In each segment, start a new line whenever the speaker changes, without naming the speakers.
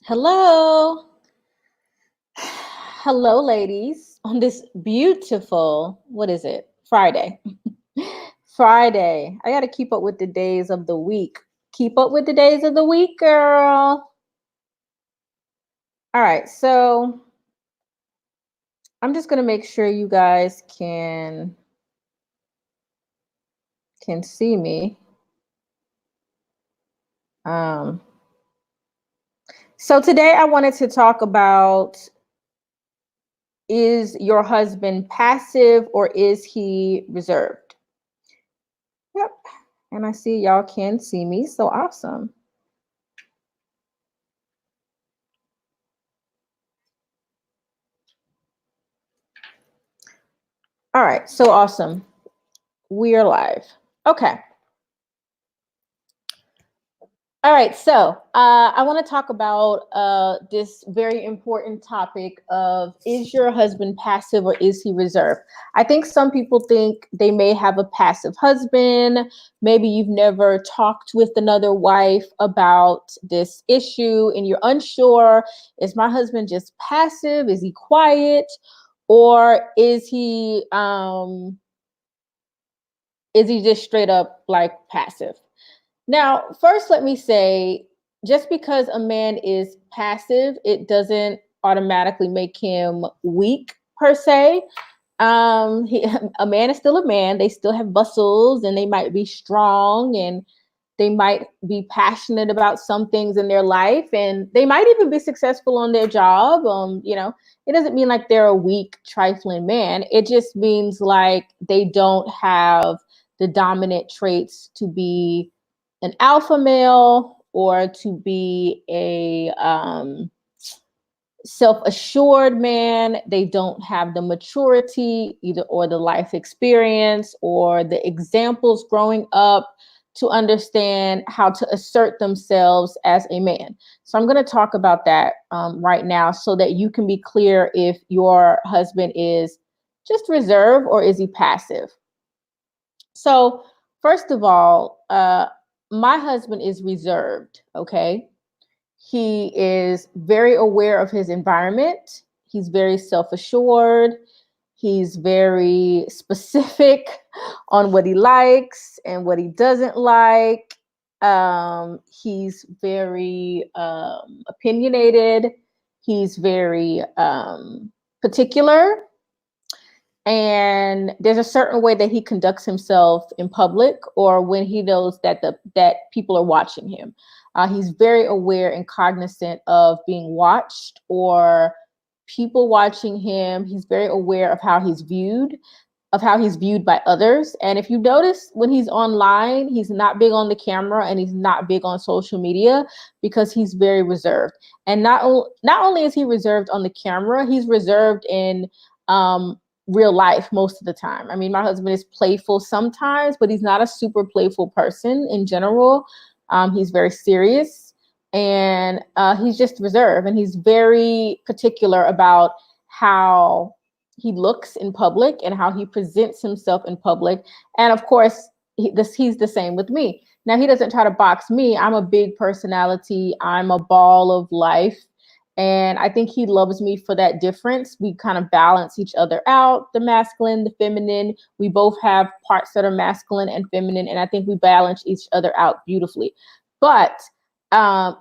Hello. Hello, ladies, on this beautiful, what is it? Friday. Friday. I got to keep up with the days of the week. Keep up with the days of the week, girl. All right. So I'm just going to make sure you guys can see me. Um, so today I wanted to talk about, is your husband passive or is he reserved? Yep. And I see y'all can see me. So awesome. All right. So awesome. We are live. Okay. All right. So I want to talk about this very important topic of, is your husband passive or is he reserved? I think some people think they may have a passive husband. Maybe you've never talked with another wife about this issue and you're unsure. Is my husband just passive? Is he quiet? Or is he just straight up like passive? Now, first, let me say, just because a man is passive, it doesn't automatically make him weak per se. A man is still a man. They still have muscles and they might be strong and they might be passionate about some things in their life and they might even be successful on their job. It doesn't mean like they're a weak, trifling man. It just means like they don't have the dominant traits to be an alpha male or to be a self-assured man. They don't have the maturity either, or the life experience or the examples growing up to understand how to assert themselves as a man. So I'm going to talk about that right now so that you can be clear if your husband is just reserved or is he passive. So first of all, my husband is reserved. Okay. He is very aware of his environment. He's very self assured. He's very specific on what he likes and what he doesn't like. He's very opinionated. He's very particular. And there's a certain way that he conducts himself in public or when he knows that that people are watching him. He's very aware and cognizant of being watched or people watching him. He's very aware of how he's viewed by others. And if you notice when he's online, he's not big on the camera and he's not big on social media because he's very reserved. And not only is he reserved on the camera, he's reserved in real life most of the time. I mean, my husband is playful sometimes, but he's not a super playful person in general. He's very serious and he's just reserved and he's very particular about how he looks in public and how he presents himself in public. And of course, he's the same with me. Now, he doesn't try to box me. I'm a big personality. I'm a ball of life. And I think he loves me for that difference. We kind of balance each other out, the masculine, the feminine. We both have parts that are masculine and feminine. And I think we balance each other out beautifully. But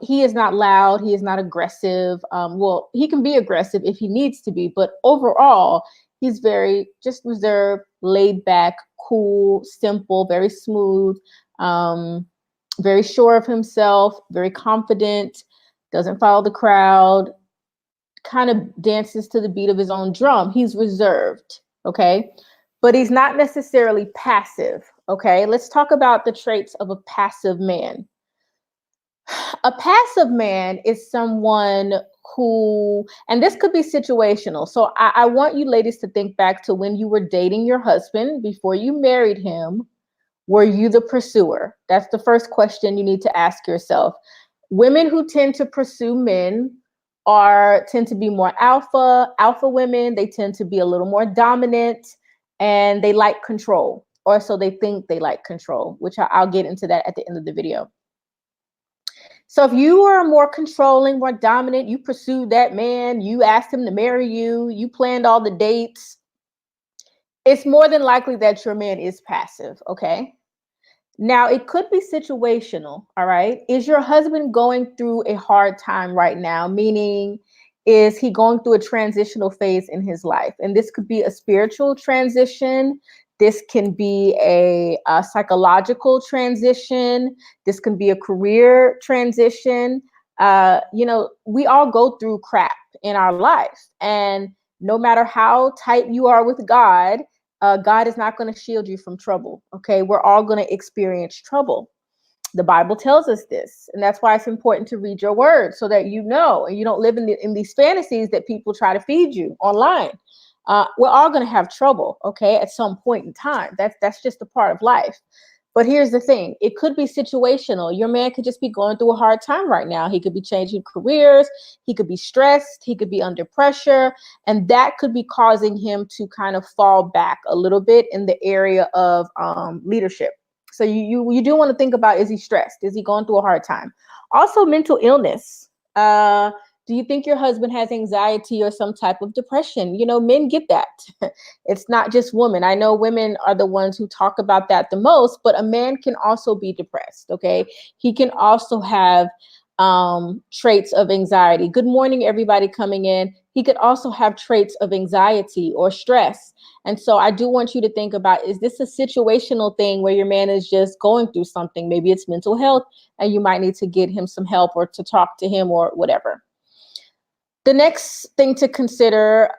he is not loud. He is not aggressive. Well, he can be aggressive if he needs to be. But overall, he's very just reserved, laid back, cool, simple, very smooth, very sure of himself, very confident, doesn't follow the crowd, kind of dances to the beat of his own drum. He's reserved, okay? But he's not necessarily passive, okay? Let's talk about the traits of a passive man. A passive man is someone who, and this could be situational. So I want you ladies to think back to when you were dating your husband before you married him. Were you the pursuer? That's the first question you need to ask yourself. Women who tend to pursue men tend to be more alpha women. They tend to be a little more dominant and they like control, or so they think they like control, which I'll get into that at the end of the video. So if you are more controlling, more dominant, you pursued that man, you asked him to marry you, you planned all the dates, it's more than likely that your man is passive, okay? Now, it could be situational, all right? Is your husband going through a hard time right now? Meaning, is he going through a transitional phase in his life? And this could be a spiritual transition. This can be a psychological transition. This can be a career transition. We all go through crap in our life. And no matter how tight you are with God, God is not going to shield you from trouble. Okay, we're all going to experience trouble. The Bible tells us this, and that's why it's important to read your word so that you know and you don't live in these fantasies that people try to feed you online. We're all going to have trouble, okay, at some point in time. That's just a part of life. But here's the thing, it could be situational. Your man could just be going through a hard time right now. He could be changing careers. He could be stressed. He could be under pressure. And that could be causing him to kind of fall back a little bit in the area of leadership. So you do want to think about, is he stressed? Is he going through a hard time? Also, mental illness. Do you think your husband has anxiety or some type of depression? Men get that. It's not just women. I know women are the ones who talk about that the most, but a man can also be depressed, okay? He can also have traits of anxiety. Good morning, everybody coming in. He could also have traits of anxiety or stress. And so I do want you to think about, is this a situational thing where your man is just going through something? Maybe it's mental health and you might need to get him some help or to talk to him or whatever. The next thing to consider,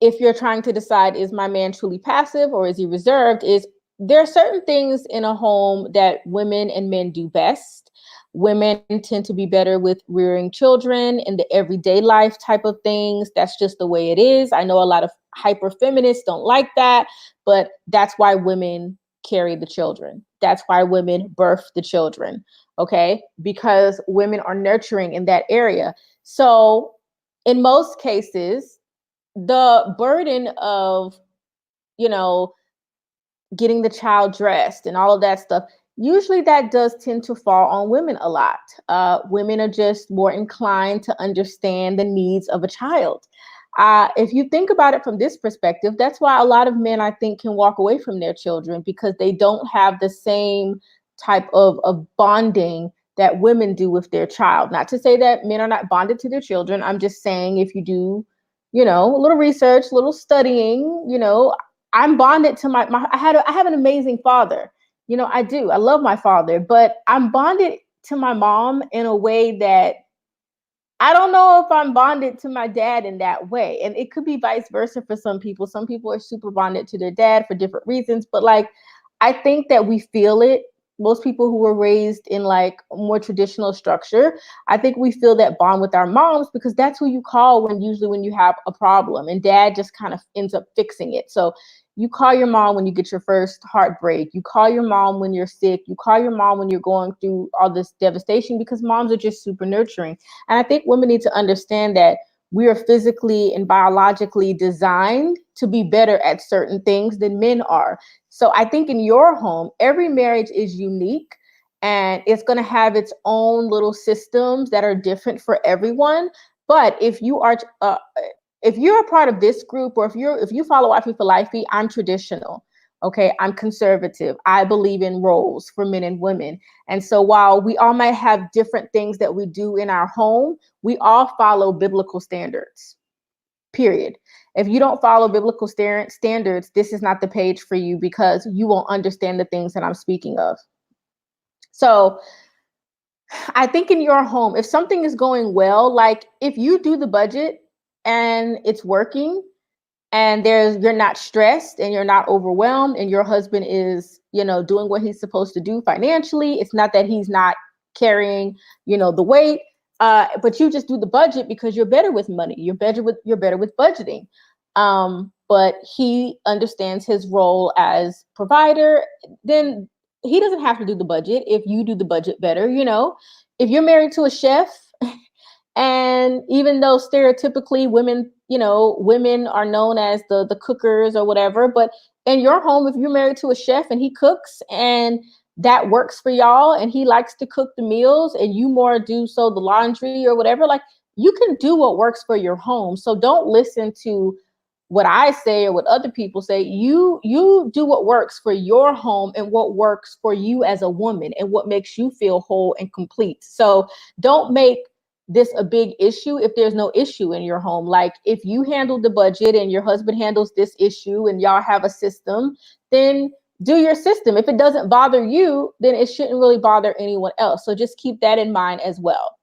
if you're trying to decide, is my man truly passive or is he reserved, is there are certain things in a home that women and men do best. Women tend to be better with rearing children and the everyday life type of things. That's just the way it is. I know a lot of hyper feminists don't like that, but that's why women carry the children. That's why women birth the children, okay? Because women are nurturing in that area. So in most cases, the burden of, you know, getting the child dressed and all of that stuff, usually that does tend to fall on women a lot. Women are just more inclined to understand the needs of a child. If you think about it from this perspective, that's why a lot of men, I think, can walk away from their children, because they don't have the same type of bonding that women do with their child. Not to say that men are not bonded to their children. I'm just saying, if you do, a little research, a little studying, I'm bonded to I have an amazing father. I do. I love my father, but I'm bonded to my mom in a way that I don't know if I'm bonded to my dad in that way. And it could be vice versa for some people. Some people are super bonded to their dad for different reasons, but like, I think that we feel it. Most people who were raised in like a more traditional structure, I think we feel that bond with our moms because that's who you call when you have a problem, and dad just kind of ends up fixing it. So you call your mom when you get your first heartbreak. You call your mom when you're sick. You call your mom when you're going through all this devastation, because moms are just super nurturing. And I think women need to understand that we are physically and biologically designed to be better at certain things than men are. So I think in your home, every marriage is unique and it's going to have its own little systems that are different for everyone. But if you're a part of this group, or if you follow Wife for Life, I'm traditional. Okay, I'm conservative. I believe in roles for men and women. And so while we all might have different things that we do in our home, we all follow biblical standards. Period. If you don't follow biblical standards, this is not the page for you, because you won't understand the things that I'm speaking of. So I think in your home, if something is going well, like if you do the budget and it's working, and you're not stressed and you're not overwhelmed, and your husband is, doing what he's supposed to do financially, it's not that he's not carrying, the weight, but you just do the budget because you're better with money. You're better with budgeting. But he understands his role as provider, then he doesn't have to do the budget if you do the budget better. If you're married to a chef, and even though stereotypically women are known as the cookers or whatever, but in your home, if you're married to a chef and he cooks and that works for y'all and he likes to cook the meals and you more do so the laundry or whatever, like you can do what works for your home. So don't listen to what I say or what other people say. You do what works for your home and what works for you as a woman and what makes you feel whole and complete. So don't make this a big issue if there's no issue in your home. Like if you handle the budget and your husband handles this issue and y'all have a system, then do your system. If it doesn't bother you, then it shouldn't really bother anyone else. So just keep that in mind as well.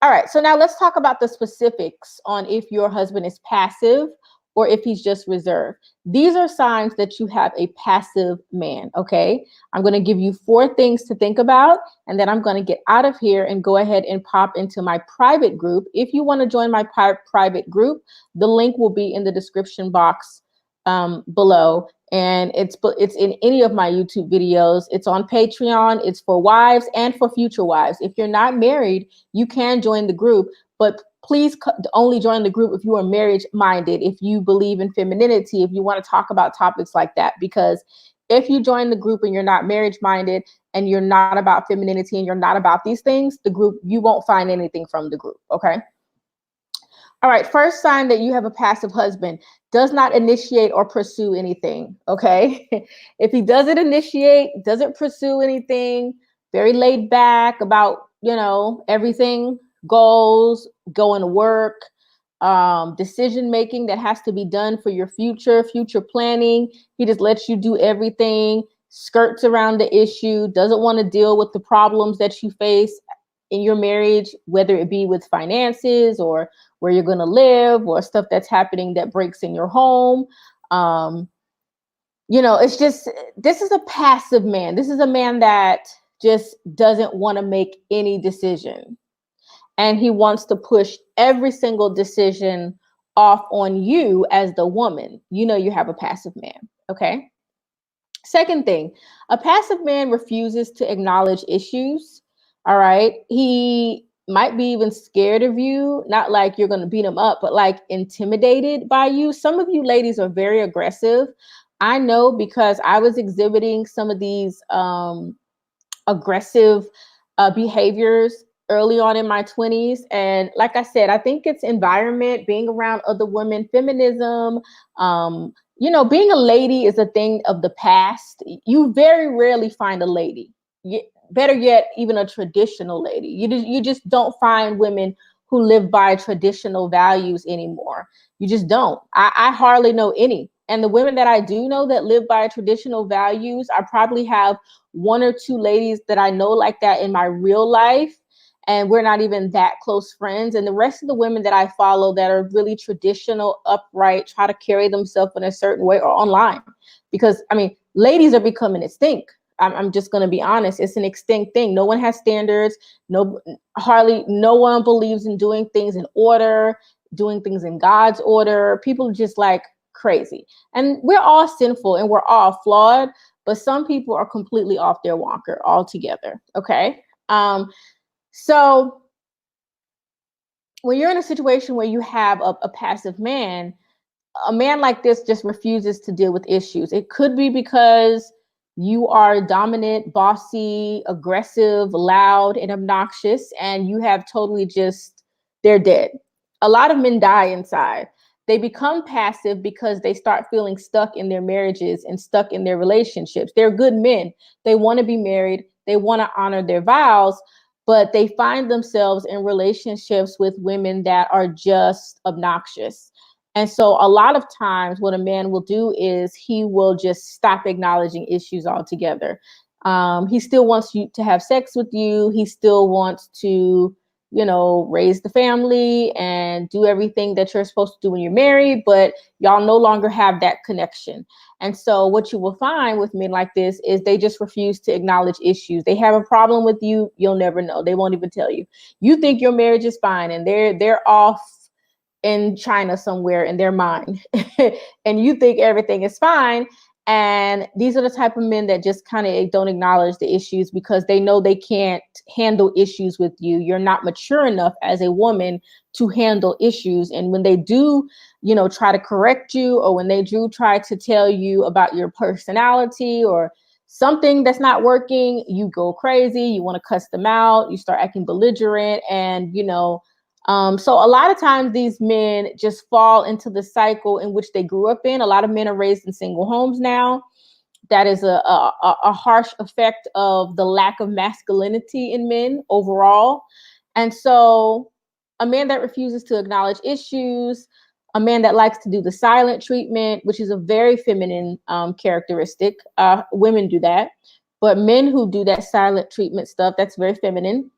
All right, so now let's talk about the specifics on if your husband is passive or if he's just reserved. These are signs that you have a passive man, okay? I'm going to give you 4 things to think about, and then I'm going to get out of here and go ahead and pop into my private group. If you want to join my private group, the link will be in the description box below. And it's in any of my YouTube videos. It's on Patreon. It's for wives and for future wives. If you're not married, you can join the group, but please only join the group if you are marriage minded, if you believe in femininity, if you want to talk about topics like that. Because if you join the group and you're not marriage minded and you're not about femininity and you're not about these things, the group, you won't find anything from the group. Okay. All right, first sign that you have a passive husband, does not initiate or pursue anything, okay? If he doesn't initiate, doesn't pursue anything, very laid back about, everything, goals, going to work, decision making that has to be done for your future planning. He just lets you do everything, skirts around the issue, doesn't want to deal with the problems that you face in your marriage, whether it be with finances or where you're going to live or stuff that's happening that breaks in your home. It's just, this is a passive man. This is a man that just doesn't want to make any decision. And he wants to push every single decision off on you as the woman. You have a passive man. Okay. Second thing, a passive man refuses to acknowledge issues. All right. He might be even scared of you, not like you're going to beat him up, but like intimidated by you. Some of you ladies are very aggressive. I know because I was exhibiting some of these aggressive behaviors early on in my 20s. And like I said, I think it's environment, being around other women, feminism, being a lady is a thing of the past. You very rarely find a lady. Better yet, even a traditional lady. You just don't find women who live by traditional values anymore. You just don't. I hardly know any. And the women that I do know that live by traditional values, I probably have 1 or 2 ladies that I know like that in my real life. And we're not even that close friends. And the rest of the women that I follow that are really traditional, upright, try to carry themselves in a certain way are online. Because, ladies are becoming extinct. I'm just going to be honest. It's an extinct thing. No one has standards. Hardly no one believes in doing things in order, doing things in God's order. People are just like crazy. And we're all sinful and we're all flawed, but some people are completely off their wonker altogether. Okay. So when you're in a situation where you have a passive man, a man like this just refuses to deal with issues. It could be because you are dominant, bossy, aggressive, loud, and obnoxious, and you have totally they're dead. A lot of men die inside. They become passive because they start feeling stuck in their marriages and stuck in their relationships. They're good men. They want to be married. They want to honor their vows, but they find themselves in relationships with women that are just obnoxious. And so a lot of times what a man will do is he will just stop acknowledging issues altogether. He still wants you to have sex with you. He still wants to, raise the family and do everything that you're supposed to do when you're married, but y'all no longer have that connection. And so what you will find with men like this is they just refuse to acknowledge issues. They have a problem with you. You'll never know. They won't even tell you. You think your marriage is fine and they're off in China somewhere in their mind and you think everything is fine. And these are the type of men that just kind of don't acknowledge the issues because they know they can't handle issues with you. You're not mature enough as a woman to handle issues. And when they do, try to correct you, or when they do try to tell you about your personality or something that's not working, you go crazy, you want to cuss them out, you start acting belligerent, and so a lot of times these men just fall into the cycle in which they grew up in. A lot of men are raised in single homes now. That is a harsh effect of the lack of masculinity in men overall. And so a man that refuses to acknowledge issues, a man that likes to do the silent treatment, which is a very feminine characteristic. Women do that, but men who do that silent treatment stuff, that's very feminine.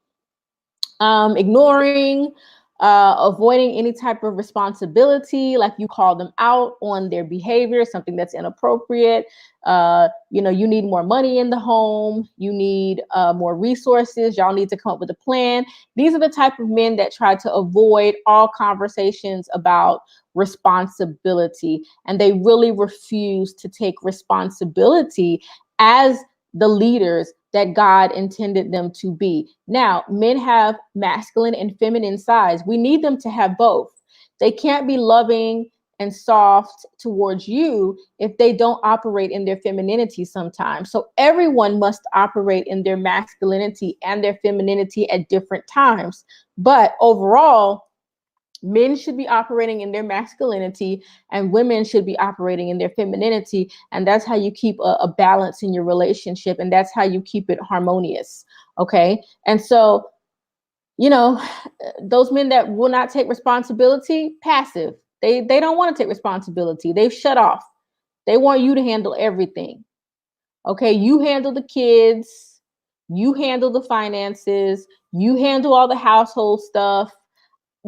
Ignoring, avoiding any type of responsibility, like you call them out on their behavior, something that's inappropriate. You need more money in the home. You need more resources. Y'all need to come up with a plan. These are the type of men that try to avoid all conversations about responsibility, and they really refuse to take responsibility as the leaders that God intended them to be. Now, men have masculine and feminine sides. We need them to have both. They can't be loving and soft towards you if they don't operate in their femininity sometimes. So everyone must operate in their masculinity and their femininity at different times. But overall, men should be operating in their masculinity and women should be operating in their femininity. And that's how you keep a balance in your relationship. And that's how you keep it harmonious. Okay. And so, those men that will not take responsibility, passive. They don't want to take responsibility. They've shut off. They want you to handle everything. Okay. You handle the kids. You handle the finances. You handle all the household stuff.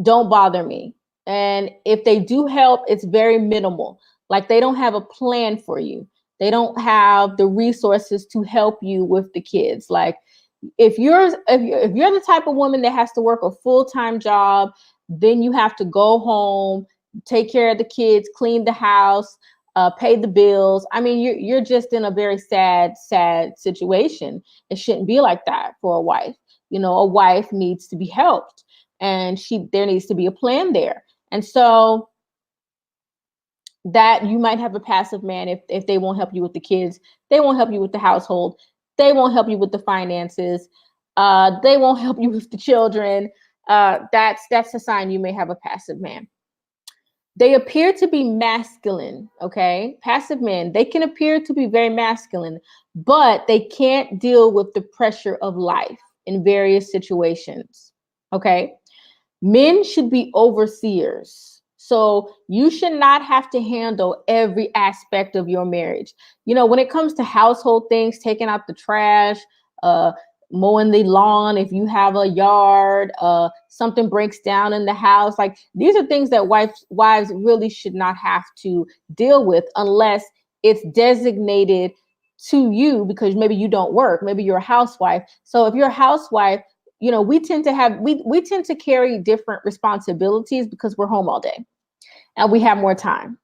Don't bother me. And if they do help, it's very minimal. Like they don't have a plan for you. They don't have the resources to help you with the kids. Like if you're the type of woman that has to work a full-time job, then you have to go home, take care of the kids, clean the house, pay the bills. I mean, you're just in a very sad situation. It shouldn't be like that for a wife. A wife needs to be helped. And there needs to be a plan there. And so that you might have a passive man if they won't help you with the kids, they won't help you with the household, they won't help you with the finances, they won't help you with the children. That's a sign you may have a passive man. They appear to be masculine, okay? Passive men, they can appear to be very masculine, but they can't deal with the pressure of life in various situations, okay? Men should be overseers. So you should not have to handle every aspect of your marriage. When it comes to household things, taking out the trash, mowing the lawn, if you have a yard, something breaks down in the house, like these are things that wives really should not have to deal with unless it's designated to you because maybe you don't work, maybe you're a housewife. So if you're a housewife, we tend to carry different responsibilities because we're home all day and we have more time,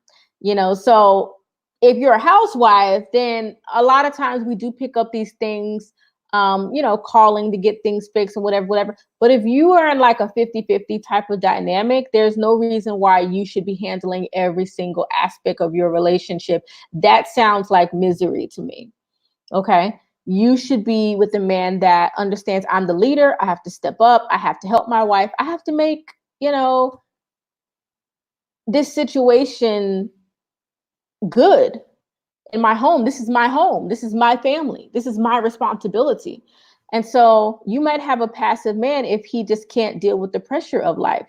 so if you're a housewife, then a lot of times we do pick up these things, calling to get things fixed and whatever. But if you are in like a 50-50 type of dynamic, there's no reason why you should be handling every single aspect of your relationship. That sounds like misery to me. Okay. You should be with a man that understands I'm the leader. I have to step up. I have to help my wife. I have to make, this situation good in my home. This is my home. This is my family. This is my responsibility. And so you might have a passive man if he just can't deal with the pressure of life.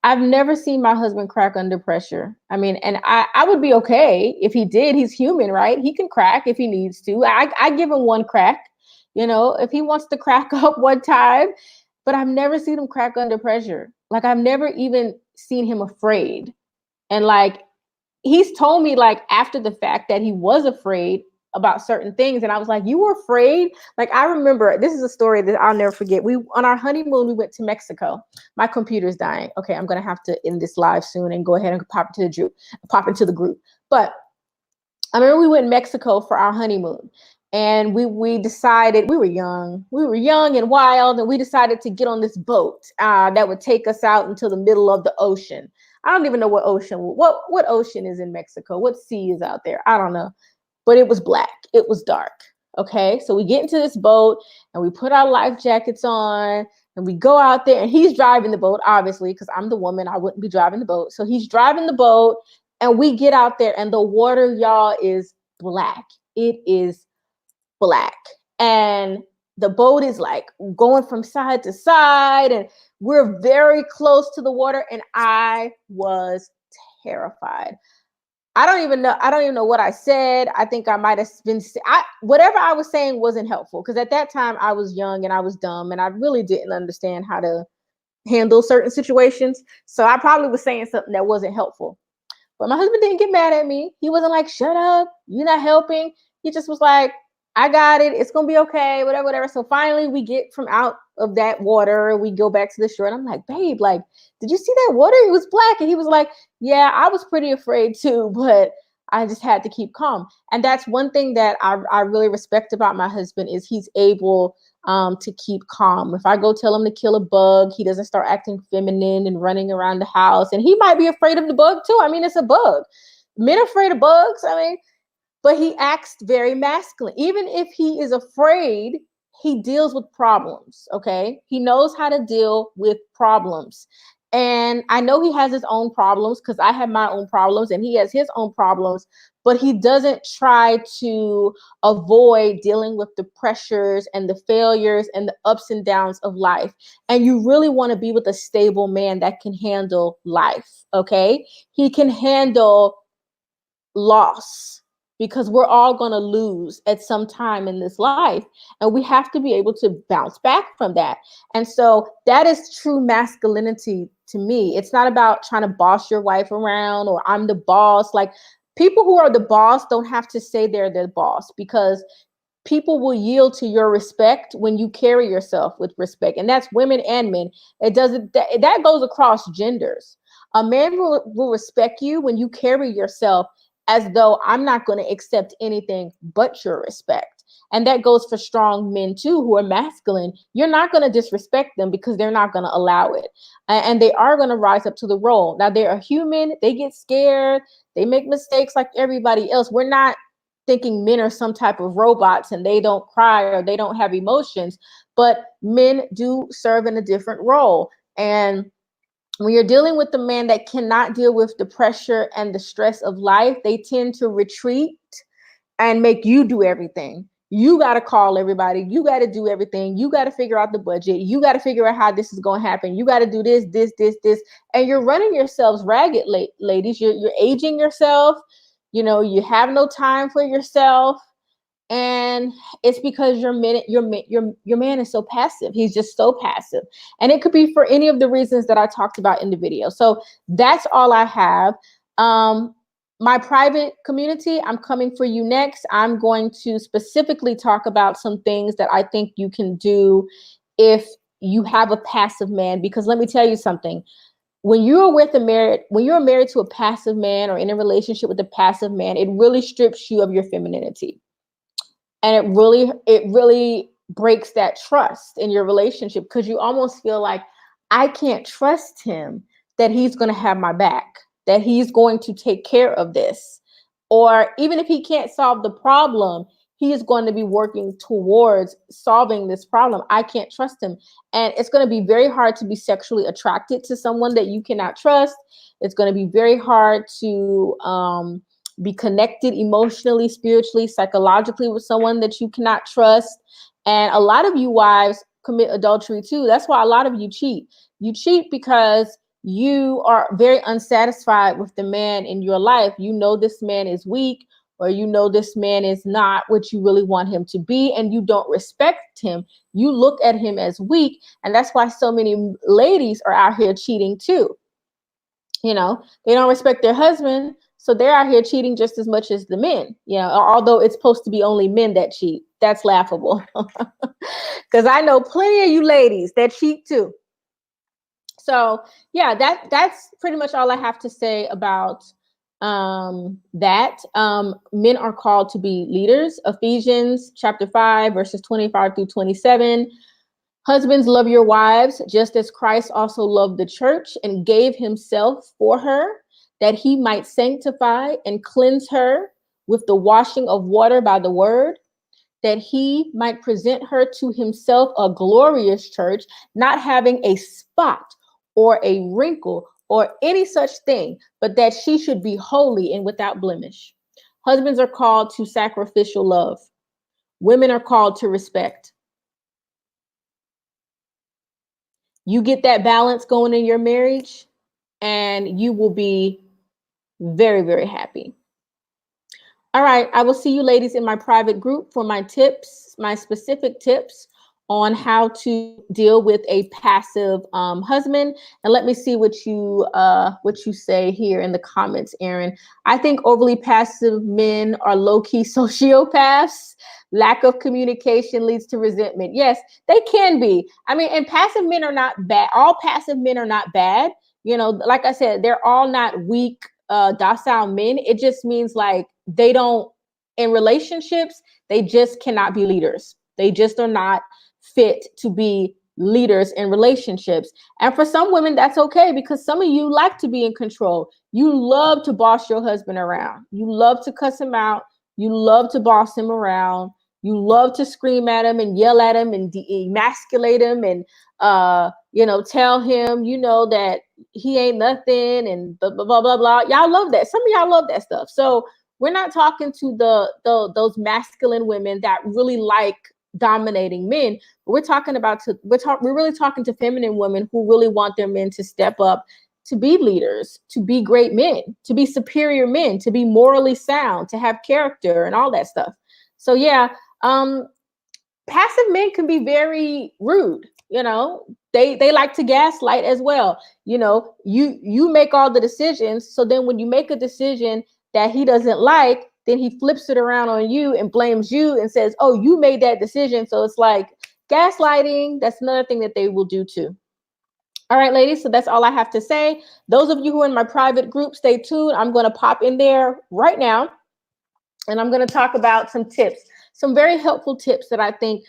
I've never seen my husband crack under pressure. I mean, and I would be okay if he did. He's human, right? He can crack if he needs to. I give him one crack, if he wants to crack up one time, but I've never seen him crack under pressure. Like I've never even seen him afraid. And like, he's told me like after the fact that he was afraid about certain things. And I was like, you were afraid? Like, I remember, this is a story that I'll never forget. On our honeymoon, we went to Mexico. My computer's dying. Okay, I'm going to have to end this live soon and go ahead and pop into the group. But I remember we went to Mexico for our honeymoon. And we decided, we were young and wild, and we decided to get on this boat that would take us out into the middle of the ocean. I don't even know what ocean is in Mexico. What sea is out there? I don't know. But it was black. It was dark. Okay, so we get into this boat and we put our life jackets on and we go out there, and he's driving the boat, obviously, because I'm the woman, I wouldn't be driving the boat. So he's driving the boat and we get out there, and the water, y'all, is black. It is black. And the boat is like going from side to side, and we're very close to the water. And I was terrified. I don't even know what I said. I think I might have been, whatever I was saying wasn't helpful, because at that time I was young and I was dumb and I really didn't understand how to handle certain situations. So I probably was saying something that wasn't helpful. But my husband didn't get mad at me. He wasn't like, shut up, you're not helping. He just was like, I got it. It's going to be okay, whatever, whatever. So finally we get from out of that water. We go back to the shore. And I'm like, babe, like, did you see that water? It was black. And he was like, yeah, I was pretty afraid too, but I just had to keep calm. And that's one thing that I really respect about my husband, is he's able to keep calm. If I go tell him to kill a bug, he doesn't start acting feminine and running around the house. And he might be afraid of the bug too. I mean, it's a bug. Men are afraid of bugs. I mean, but he acts very masculine. Even if he is afraid, he deals with problems. Okay. He knows how to deal with problems. And I know he has his own problems, because I have my own problems and he has his own problems, but he doesn't try to avoid dealing with the pressures and the failures and the ups and downs of life. And you really want to be with a stable man that can handle life. Okay. He can handle loss, because we're all going to lose at some time in this life, and we have to be able to bounce back from that. And so that is true masculinity to me. It's not about trying to boss your wife around, or I'm the boss. Like, people who are the boss don't have to say they're the boss, because people will yield to your respect when you carry yourself with respect. And that's women and men. It doesn't, that goes across genders. A man will respect you when you carry yourself as though, I'm not going to accept anything but your respect. And that goes for strong men too, who are masculine. You're not going to disrespect them, because they're not going to allow it. And they are going to rise up to the role. Now, they're a human. They get scared. They make mistakes like everybody else. We're not thinking men are some type of robots and they don't cry or they don't have emotions, but men do serve in a different role. And when you're dealing with the man that cannot deal with the pressure and the stress of life, they tend to retreat and make you do everything. You got to call everybody. You got to do everything. You got to figure out the budget. You got to figure out how this is going to happen. You got to do this, this, this, this. And you're running yourselves ragged, ladies. You're aging yourself. You know, you have no time for yourself. And it's because your man is so passive. He's just so passive. And it could be for any of the reasons that I talked about in the video. So that's all I have. My private community, I'm coming for you next. I'm going to specifically talk about some things that I think you can do if you have a passive man, because let me tell you something. When you're married to a passive man, or in a relationship with a passive man, it really strips you of your femininity. And it really breaks that trust in your relationship, because you almost feel like, I can't trust him that he's going to have my back, that he's going to take care of this. Or even if he can't solve the problem, he is going to be working towards solving this problem. I can't trust him. And it's going to be very hard to be sexually attracted to someone that you cannot trust. It's going to be very hard to be connected emotionally, spiritually, psychologically with someone that you cannot trust. And a lot of you wives commit adultery too. That's why a lot of you cheat. You cheat because you are very unsatisfied with the man in your life. You know this man is weak, or you know this man is not what you really want him to be, and you don't respect him. You look at him as weak, and that's why so many ladies are out here cheating too. You know, they don't respect their husband, so they're out here cheating just as much as the men. You know, although it's supposed to be only men that cheat. That's laughable. Because I know plenty of you ladies that cheat too. So yeah, that's pretty much all I have to say about that. Men are called to be leaders. Ephesians chapter 5, verses 25 through 27. Husbands, love your wives, just as Christ also loved the church and gave himself for her, that he might sanctify and cleanse her with the washing of water by the word, that he might present her to himself a glorious church, not having a spot or a wrinkle or any such thing, but that she should be holy and without blemish. Husbands are called to sacrificial love. Women are called to respect. You get that balance going in your marriage, and you will be very, very happy. All right, I will see you ladies in my private group for my tips, my specific tips on how to deal with a passive husband. And let me see what you say here in the comments, Aaron. I think overly passive men are low-key sociopaths. Lack of communication leads to resentment. Yes, they can be. I mean, and passive men are not bad. All passive men are not bad. You know, like I said, they're all not weak, docile men. It just means like they don't, in relationships, they just cannot be leaders. They just are not fit to be leaders in relationships. And for some women, that's okay, because some of you like to be in control. You love to boss your husband around. You love to cuss him out. You love to boss him around. You love to scream at him and yell at him and emasculate him and, tell him, that he ain't nothing and blah, blah, blah, blah, blah. Y'all love that. Some of y'all love that stuff. So we're not talking to those masculine women that really like dominating men. But we're really talking to feminine women who really want their men to step up, to be leaders, to be great men, to be superior men, to be morally sound, to have character and all that stuff. So yeah, passive men can be very rude. They like to gaslight as well. You make all the decisions. So then when you make a decision that he doesn't like, then he flips it around on you and blames you and says, oh, you made that decision. So it's like gaslighting. That's another thing that they will do too. All right, ladies, so that's all I have to say. Those of you who are in my private group, stay tuned. I'm going to pop in there right now, and I'm going to talk about some tips, some very helpful tips that I think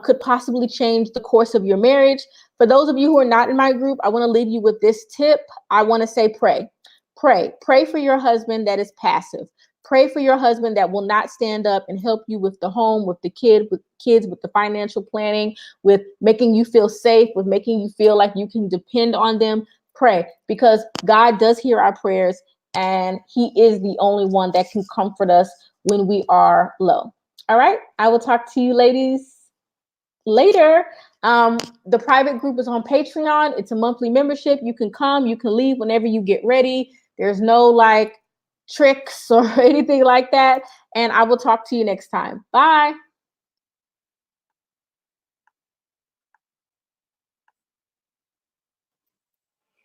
could possibly change the course of your marriage. For those of you who are not in my group, I want to leave you with this tip. I want to say pray. Pray for your husband that is passive. Pray for your husband that will not stand up and help you with the home, with the kids, with the financial planning, with making you feel safe, with making you feel like you can depend on them. Pray, because God does hear our prayers, and he is the only one that can comfort us when we are low. All right, I will talk to you ladies later. The private group is on Patreon. It's a monthly membership. You can come, you can leave whenever you get ready. There's no like tricks or anything like that. And I will talk to you next time. Bye.